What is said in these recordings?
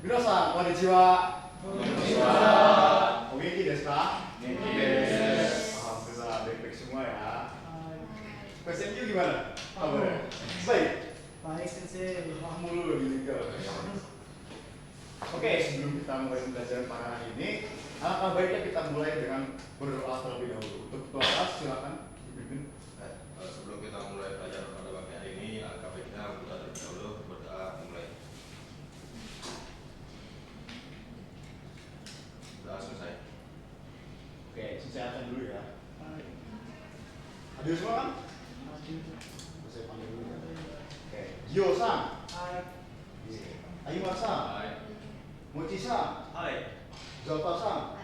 Minasan, konnichiwa. Konnichiwa. Ogenki desu ka? Genki desu. Alhamdulillah, baik-baik semua ya. PSMQ gimana? Kabarnya? Baik. Baik sensei. Mulu gini ke. Oke, sebelum kita mulai pembelajaran pada hari ini, alangkah baiknya kita mulai dengan berdoa terlebih dahulu. Untuk doa, silakan dipimpin. Sebelum kita mulai belajar pada pagi hari ini, alangkah baiknya kita terlebih dahulu berdoa mulai. Doa selesai. Oke, siapkan dulu ya. Hadir semua kan? Saya panggil dulu ya. Oke, Gio-san. Hai. Ayuma-san. Hai. Mochi-san. Hai. Zalfa-san.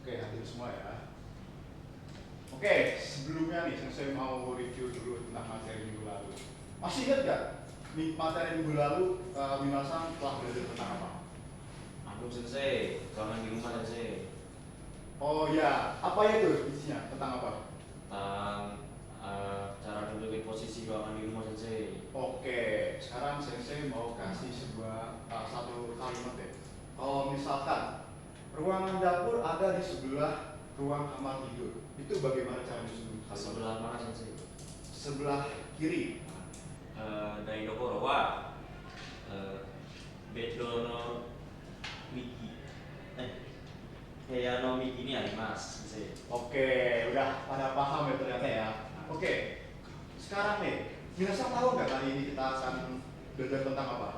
Oke, hadir semua ya. Oke, sebelumnya nih saya mau review dulu tentang materi minggu lalu. Masih ingat gak? Materi minggu lalu Minasan telah belajar tentang apa? Antum sensei, jangan di rumah sensei. Oh ya, apa itu isinya? Tentang apa? Tentang cara dudukin posisi ruangan di rumah sensei. Oke, sekarang saya mau kasih sebuah satu kalimat deh. Kalau misalkan ruangan dapur ada di sebelah ruang kamar tidur, itu bagaimana cara disusun? Sebelah mana sensei? Sebelah kiri. Dari dokoro wa beddo no miki. Heya no miki ni arimasu sensei. Oke, udah pada paham ya ternyata ya. Oke, sekarang nih, Minasan tahu nggak kali ini kita akan belajar tentang apa?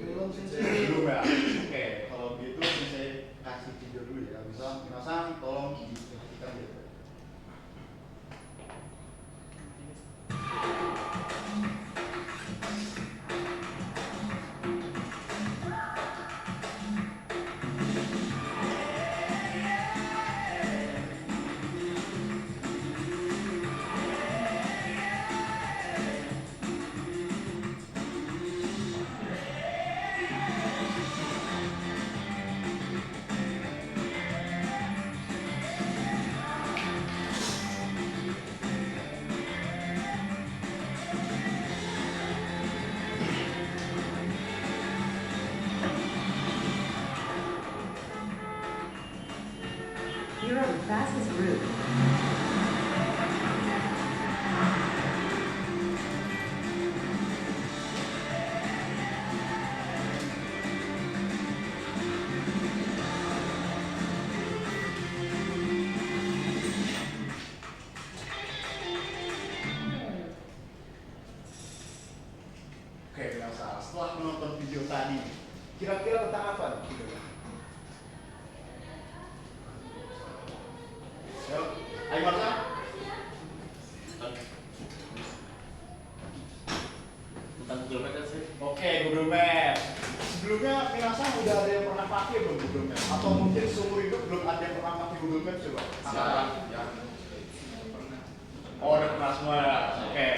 Belum sensei. Belum ya? Oke, kalau gitu saya kasih video dulu ya. Bisa Minasan tolong diperhatikan ya. Here are the fastest routes. Oke, Minasan, setelah menonton video tadi, kira-kira tentang apa nih videonya? Ayo, ayo Marsan. Tentang Google Maps sensei. Oke, Google Maps. Sebelumnya Minasan udah ada yang pernah pakai belum Google Maps? Atau mungkin seumur hidup belum ada yang pernah pakai Google Maps coba? Angkat. Yang Oh, udah pernah semua ya. Oke.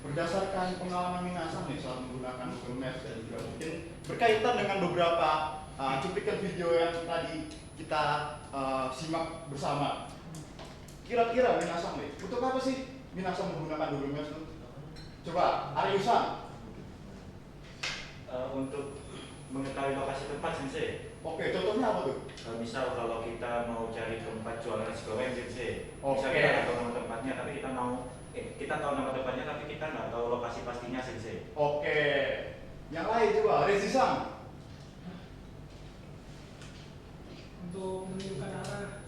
Berdasarkan pengalaman Minasan nih saat menggunakan Google Maps dan juga mungkin berkaitan dengan beberapa cuplikan video yang tadi kita simak bersama. Kira-kira Minasan nih, untuk apa sih Minasan menggunakan Google Maps tuh? Coba, Aryusan. Untuk mengetahui lokasi tempat sensei. Oke, contohnya apa tuh? Misal kalau kita mau cari tempat jualan nasi goreng sensei, Oke. bisa kita nggak tahu nama tempatnya tapi kita tahu nama tempatnya tapi kita nggak tahu lokasi pastinya sensei. Oke. Yang lain coba, Rezisan. Untuk menunjukkan arah.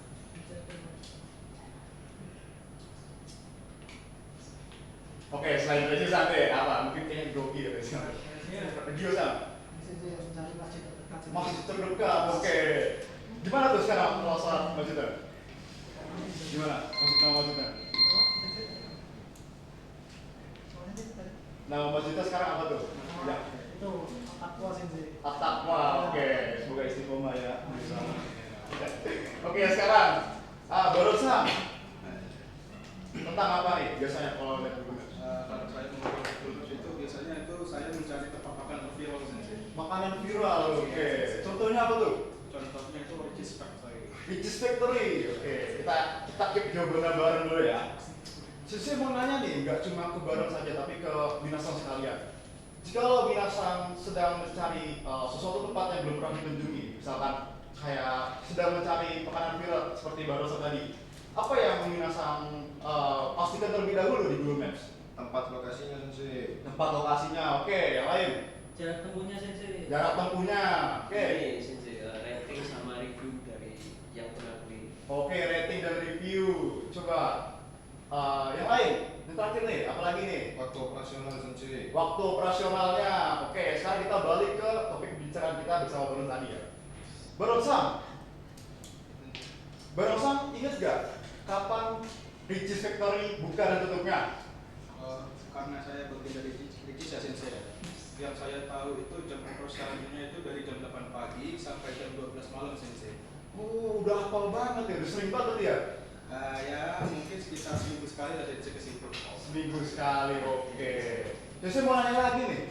Oke, selain Rezisan deh, apa? Mungkin kayaknya grogi ya Rezisan. Gio-san. Sensei mencari masjid terdekat. sensei. Masih terdekat, oke. Gimana tuh sekarang kalau saat masjidnya? Gimana? Nama masjidnya? Nama masjidnya sekarang apa tuh? Ya. Itu Aqua sensei. At-Taqwa, oke. Semoga istiqomah ya. Bisa. Oke, sekarang Barusan tentang apa nih biasanya kalau lihat Google Maps? Kalau saya menggunakan Google Maps itu biasanya itu saya mencari tempat makan viral sensei. Makanan viral, oke. Contohnya apa tuh? Contohnya itu Cheese Factory. Ricis Factory, oke. Kita keep jawabannya bareng dulu ya. Saya mau nanya nih, nggak cuma ke bareng saja, tapi ke Minasan sekalian. Jikalau minasan sedang mencari sesuatu tempat yang belum pernah dikunjungi, misalkan kayak sedang mencari makanan viral seperti barusan tadi, apa yang minasan pastikan terlebih dahulu di Google Maps? Tempat lokasinya sensei. Tempat lokasinya, oke. Yang lain? Jarak tempuhnya sensei. Jarak tempuhnya, oke. Ini sensei rating sama review dari yang pernah beli. Oke, rating dan review. Coba yang lain. Yang terakhir nih, apalagi nih? Waktu operasional sensei. Waktu operasionalnya. Oke, sekarang kita balik ke topik pembicaraan kita bersama Baron tadi ya. Barusan ingat gak kapan Ricis Factory buka dan tutupnya? Karena saya bagian dari Ricis ya sensei. Yang saya tahu itu jam operasionalnya itu dari jam 8 pagi sampai jam 12 malam sensei. Oh, udah hafal banget ya, udah sering banget ya? Ya mungkin sekitar seminggu sekali lah saya ke situ. Seminggu sekali, oke. Jadi saya mau nanya lagi nih.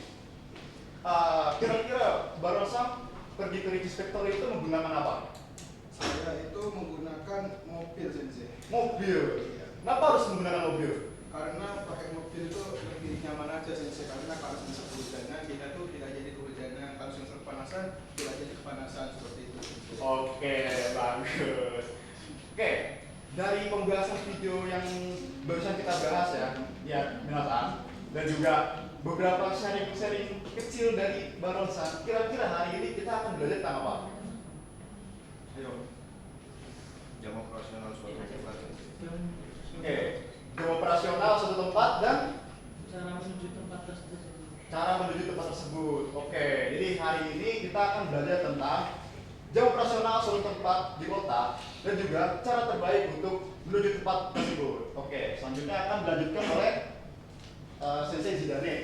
Kira-kira Barusan pergi ke Ricis Factory itu menggunakan apa? Saya itu menggunakan mobil sensei. Mobil. Kenapa harus menggunakan mobil? Karena pakai mobil itu lebih nyaman aja sensei, karena kalau sensei kehujanan kita tuh tidak jadi kehujanan, kalau sensei kepanasan tidak jadi kepanasan seperti itu sensei. Oke, bagus. Oke, dari pembahasan video yang barusan kita bahas ya minasan, dan juga beberapa sharing-sharing kecil dari Barusan, kira-kira hari ini kita akan belajar tentang apa? Ayo. Jam operasional suatu tempat sensei. Oke, jam operasional suatu tempat dan Cara menuju tempat tersebut. cara menuju tempat tersebut. Oke, jadi hari ini kita akan belajar tentang jam operasional suatu tempat di kota dan juga cara terbaik untuk menuju tempat tersebut. Oke, selanjutnya akan dilanjutkan oleh Sensei Zidane.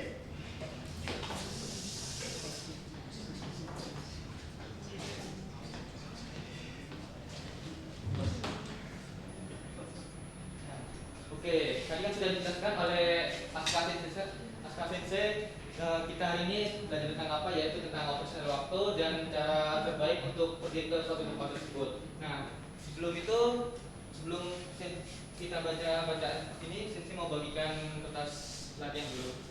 Oke, tadi kan sudah dijelaskan oleh Aska Sensei. Kita hari ini belajar tentang apa, yaitu tentang operasional waktu dan cara terbaik untuk pergi ke suatu tempat tersebut. Nah, sebelum kita baca ini, Sensei mau bagikan kertas latihan dulu.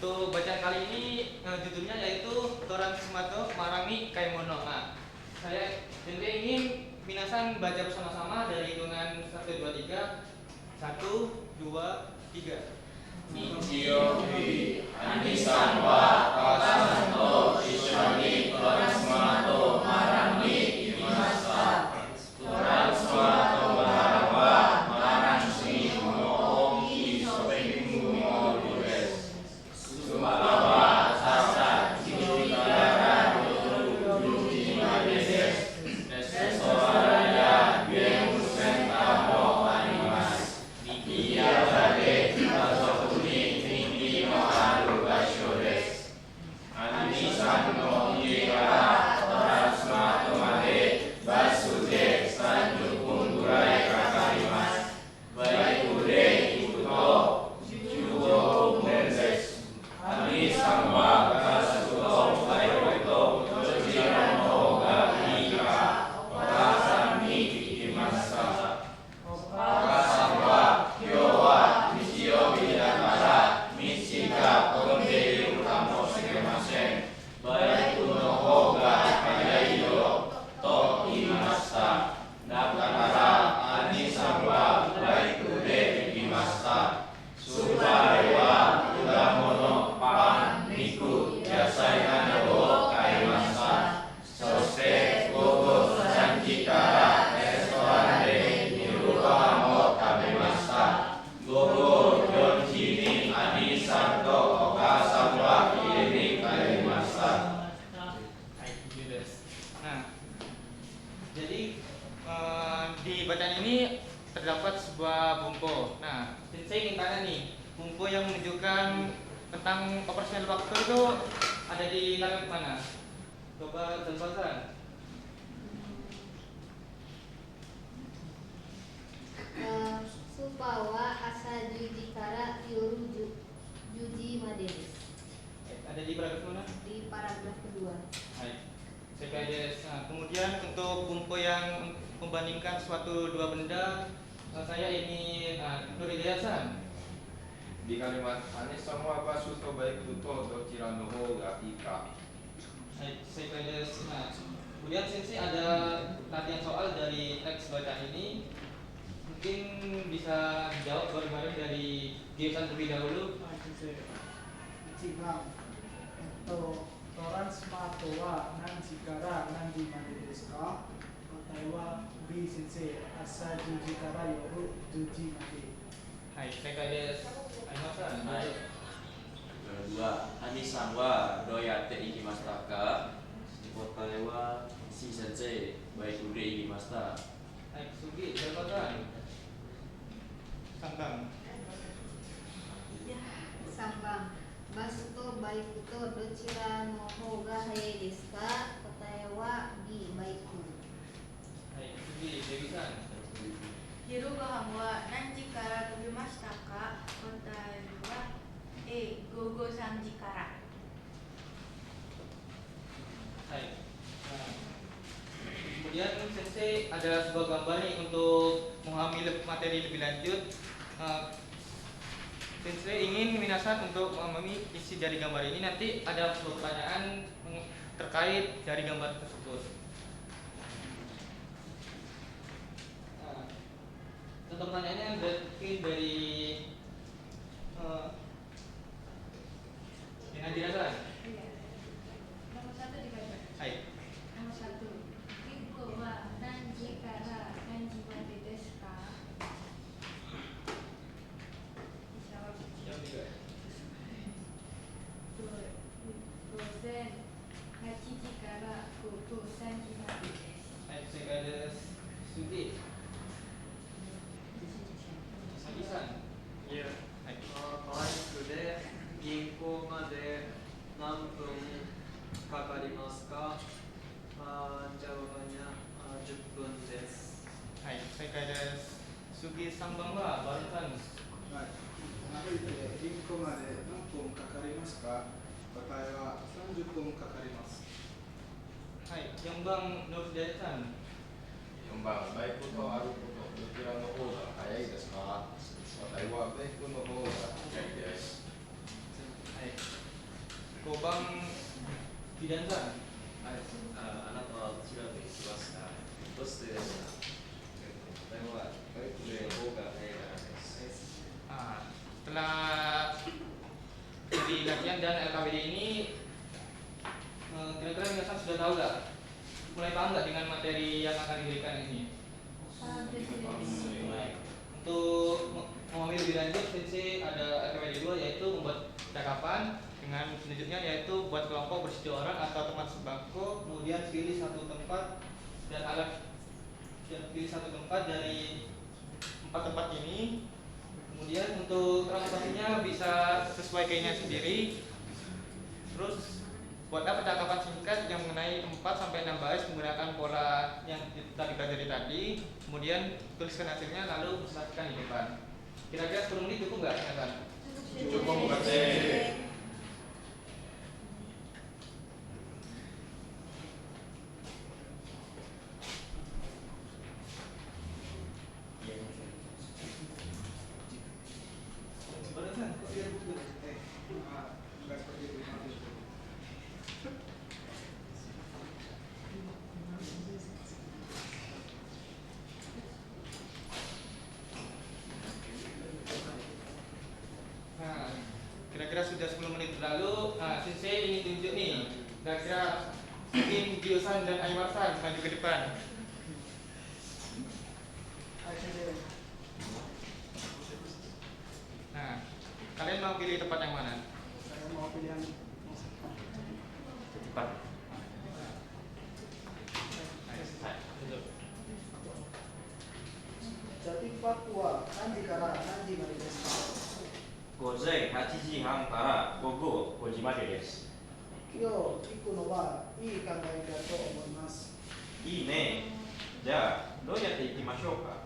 Untuk bacaan kali ini judulnya yaitu Toran Sumato Marami Kaimono. Nah, saya ingin minasan baca bersama-sama dari hitungan 1, 2, 3. 1, 2, 3. Ichiobi, Anisan wa Kasanto, Ishoni, Toran Sumato Marami Imasa, Toran Sumato Marawa, Marang Shimo, Isobingu Modures, Sumalawa, Sasa, Jidikara, Dulu, Madeses, Nesoaraya, Yemusen Tamo, Animas, Nikia Bade, Mazokuni, Niki no Aru Bashores, Anisan no Iekara, Toran Sumato Made, Basude, Sanju Kundurai Kakarimas, Baikude, Ikuto, Jujo Menses, Anisan wa Kasuto, Baikuto, Jojiro no Gahika, Okasan ni Ikimasa, Okasan wa Kyowa, Michio Bidakara, Michika Konde Utamo Shikemasen, Baiku no Hoga Kayaiyo, To Imasta, Nakara, Anisan wa Baikude Ikimasta, Subai wa Kudamono Pan Niku Yasai Hanabo Kaimasa, Soste Gogo Sanjikara Restoran Niruhamo Tabemasa, Gogo Yonjini Anisan to Okasan wa Iri Kaimasa. Nah, jadi di bacaan ini terdapat sebuah bumpo. Nah, saya ingin tanya nih, buku yang menunjukkan tentang operasional waktu itu ada di layar mana? Coba jelaskan. Supawa asa juji kara yoru juji madenis. Ada di paragraf mana? Di paragraf kedua. Baik. CPDS. Nah, kemudian untuk buku yang membandingkan suatu dua benda, saya ini Nur Hidayatsan. Di kalimat Anis sama apa suto baik kuto dokira noho ga ika. CPDS. Nah, kemudian sensei ada latihan soal dari teks bacaan ini. Mungkin bisa dijawab bareng-bareng dari Gibson terlebih dahulu. Ichiban Toransma towa nanji kara nanji made desu ka? Watai wa B sensei asa 10時から夜10時まで。はい、正解です。ありましたね。はい。Kedua, Ani-san wa doyatte ikimashita ka? Kotae wa shi sensei baikure ikimashita. Hai, Sugi, jabatan. Sambang. Sambang. Basuto baikuto dochira no hou ga hayai desu ka? Kotae wa B baiku. Hai, Sugi, Dewi-san. 昼ご飯は何時から食べましたか？答えは A 午後3時から。 Hai. Nah, kemudian sensei ada sebuah gambar nih untuk memahami materi lebih lanjut. Sensei ingin minasan untuk memahami isi dari gambar ini. Nanti ada sebuah pertanyaan terkait dari gambar tersebut. Contoh pertanyaannya mungkin dari dengan jelasan. Nomor 1 dibaca. Hai. Nomor 1. Rinko wa nanji kara nanji made desu ka? Jawab. Jawab juga. 午前8時から午後3時までです。Hai, saya ada Sugi. Sugi-san. Iya. Hai. バイクで銀行まで何分かかりますか？jawabannya 10分です。 Hai, saya ada Sugi Sambang wa barusan. はい。歩いて銀行まで何分かかりますか？答えは30分かかります。 Hai, Yombang Nur Hidayatsan. Yombang baik kuto aru kuto dokira noho ga hayai desu ka? Kotae wa baiku noho ga hayai desu. Hai. Gobang Bidansan. あなたはどちらで行きますか？どうしてですか？答えはバイクでの方が早いからです。 Setelah dari latihan dan LKPD ini, kira-kira Minasan sudah tahu nggak? Mulai paham nggak dengan materi yang akan diberikan ini? Untuk memahami lebih lanjut, sensei ada LKPD 2 yaitu membuat cakapan dengan selanjutnya yaitu buat kelompok bersih 2 orang atau tempat sembako, kemudian pilih satu tempat dan alat dan pilih satu tempat dari 4 tempat ini. Kemudian untuk transportasinya bisa sesuai keinginan sendiri. Terus buatlah percakapan singkat yang mengenai 4 sampai 6 baris menggunakan pola yang kita dipelajari tadi. Kemudian tuliskan hasilnya lalu presentasikan di depan. Kira-kira 10 menit cukup nggak, Nathan? Cukup, Mbak Teh. Enggak seperti itu. Nah, kira-kira sudah 10 menit berlalu. Nah, sensei ingin tunjuk nih. Kira-kira mungkin Giosan dan Aimarsan maju ke depan. Nah, kalian mau pilih tempat yang mana? Saya mau pilih yang Cepat. Jadi Papua nanji kara nanji made desu ka? 午前8時半から午後5時までです。今日行くのはいい考えだと思います。いいね。じゃあどうやって行きましょうか。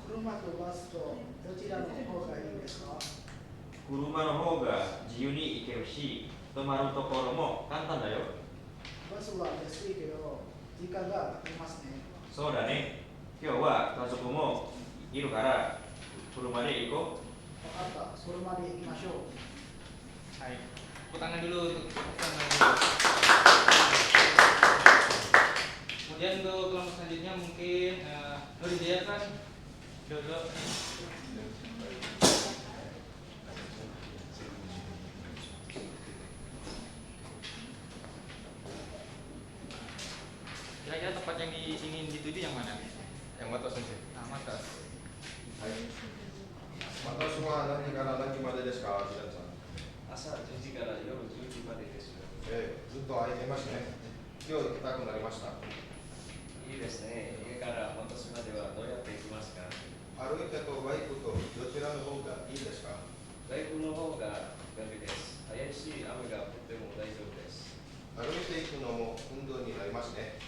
車とバスとどちらの方がいいですか？車の方が自由に行けるし、泊まるところも簡単だよ。バスは安いけど時間がかかりますね。そうだね。今日は家族もいるから車で行こ分かった、車で行きましょう。Hai. Tepuk tangan dulu untuk kemudian untuk kelompok selanjutnya mungkin Nur Hidayat kan dulu. Kira-kira tempat yang ingin dituju yang mana? Yang Matos sensei. Nah, Matos. Matos semua nanti karena nanti made desu ka, Shidan-san? 朝10時から夜10時までですよ。ずっと空いてますね。今日行きたくなりました。いいですね。家から元島ではどうやって行きますか。歩いてとバイクとどちらの方がいいですか？バイクの方が便利です。早いし雨が降っても大丈夫です。歩いていくのも運動になりますね。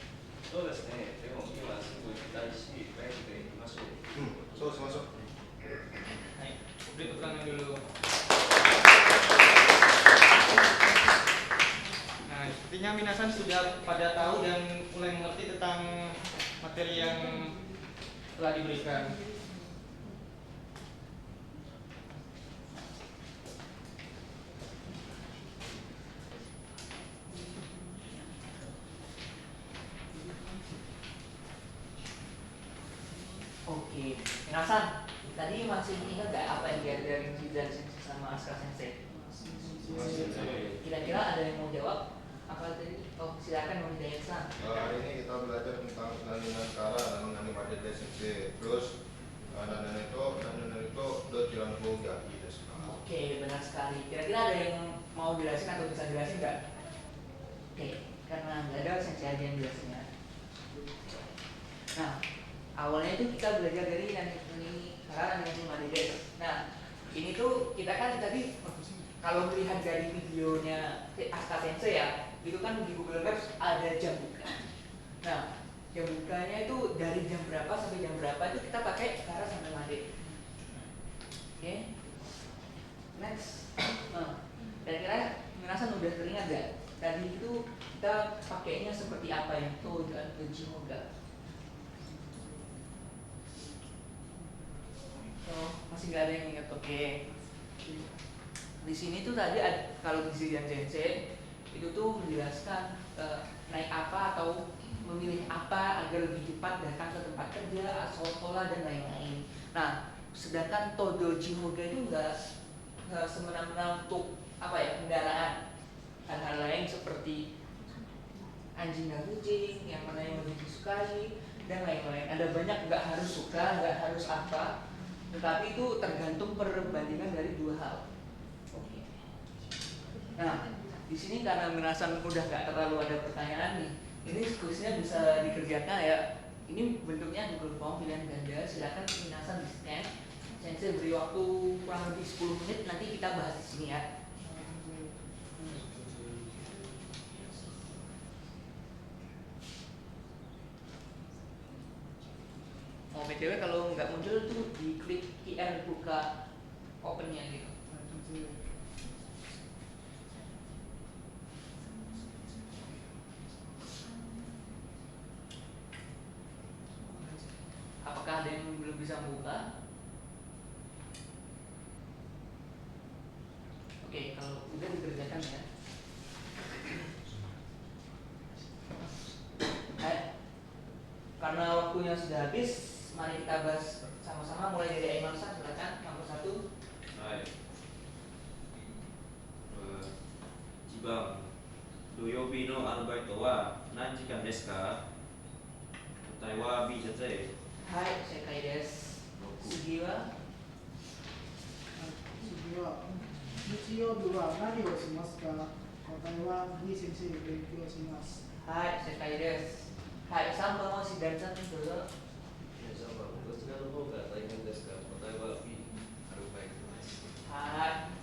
そうですね。でも今すぐ行きたいし、バイクで行きましょう。そうしましょう。Hai. Beri tepuk tangan dulu. Nah, sepertinya minasan sudah pada tahu dan mulai mengerti tentang materi yang telah diberikan. Oke, Minasan, tadi masih ingat gak apa yang diajarin Shidan Sensei sama Asuka Sensei? Kira-kira ada yang mau jawab? Apa tadi? Oh, silakan Nur Hidayat-san. Hari ini kita belajar tentang Naninakara, Nani Madede Sensei. Terus Nanan itu dochiran hoga ii desu ka? Oke, benar sekali. Kira-kira ada yang mau jelasin atau bisa jelasin nggak? Oke, karena nggak ada Sensei aja yang jelasin ya. Nah, awalnya itu kita belajar dari Naninakara, Nani Madede. Nah, ini tuh kita kan tadi kalau melihat dari videonya Asuka Sensei ya, itu kan di Google Maps ada jam buka. Nah, jam bukanya itu dari jam berapa sampai jam berapa itu kita pakai Kara sampai Made. Oke, next. Nah, kira-kira Minasan udah teringat gak? Tadi itu kita pakainya seperti apa ya? To dan Jimoga. Oh, masih nggak ada yang ingat? Oke. Di sini tuh tadi kalau di Shidan Sensei itu tuh menjelaskan naik apa atau memilih apa agar lebih cepat datang ke tempat kerja, sekolah dan lain-lain. Nah, sedangkan Todo Jimoga itu nggak semena-mena untuk apa ya, kendaraan. Hal-hal lain seperti anjing dan kucing, yang mana yang lebih disukai dan lain-lain. Ada banyak, nggak harus suka, nggak harus apa, tetapi itu tergantung perbandingan dari dua hal. Oke. Nah, di sini karena Minasan udah nggak terlalu ada pertanyaan nih, ini kuisnya bisa dikerjakan ya. Ini bentuknya Google Form pilihan ganda. Silakan Minasan di scan. Sensei beri waktu kurang lebih 10 menit. Nanti kita bahas di sini ya. Oh, BTW kalau nggak muncul tuh diklik QR buka opennya gitu. Apakah ada yang belum bisa membuka? Oke, kalau udah dikerjakan ya. Karena waktunya sudah habis, mari kita bahas sama-sama mulai dari Aiman-san, silakan nomor 1. Hai. Jibang, 土曜日のアルバイトは何時間ですか？答えは B 先生。はい、正解です。次は日曜日は何をしますか？答えは B 先生勉強します。はい、正解です。はい、3番はShidan-sanどうぞ。3番、どちらの方が大変ですか？答えは B アルバイトです。はい、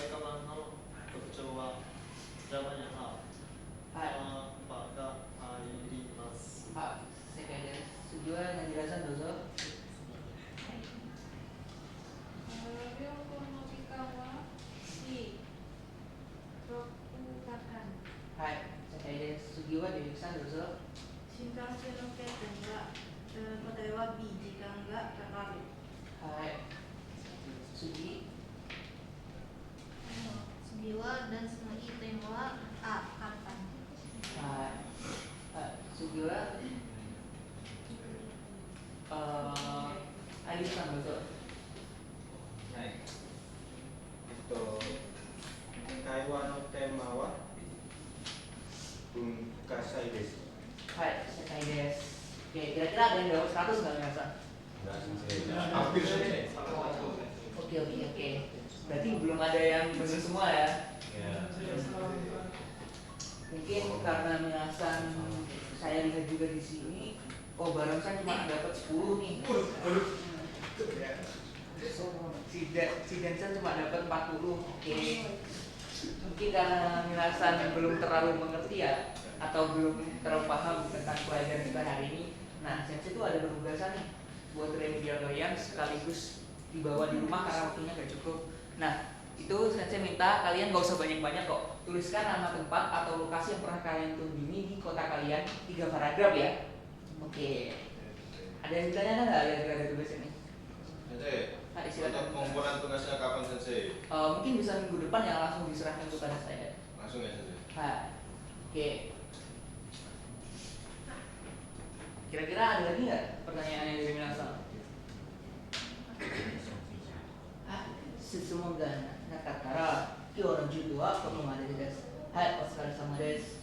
外貨版の特徴は Java にはパがあります。 Pak, saya kayak sejual penjelasan dosa. 両方の時間は C 6日間 Hai, saya kayak sejual penjelasan dosa. 新幹線の欠点が答えは B 時間がかかる。 Hai, Sugi. 次はダンスのいい点は簡単 Hai, sejual. Alisan dosa. はい会話のテーマは文化祭です。 Hai, saya kayak Oke, kira-kira ada yang dapat 100 nggak ngerasa? Hampir saja. Oke. Berarti belum ada yang benar semua ya? Mungkin karena Minasan saya lihat juga di sini, oh barang saya cuma dapat 10 nih. Si Densen cuma dapat 40. Oke. Mungkin karena Minasan belum terlalu mengerti ya, atau belum terlalu paham tentang pelajaran kita hari ini. Nah, Sensei itu ada penugasan nih buat remedial kalian sekaligus dibawa di rumah karena waktunya gak cukup. Nah, itu Sensei minta kalian gak usah banyak-banyak kok. Tuliskan nama tempat atau lokasi yang pernah kalian kunjungi di kota kalian 3 paragraf ya. Oke. Ada yang ditanya nggak ada tugas ini? Sensei, Nah, silakan. untuk pengumpulan tugasnya kapan Sensei? Mungkin bisa minggu depan ya langsung diserahkan kepada saya. Langsung ya Sensei? Oke. Kira-kira ada lagi nggak pertanyaan yang dari Minasan? Semoga nakatara kyo no judo wa kono made desu. Hai, お疲れ様です。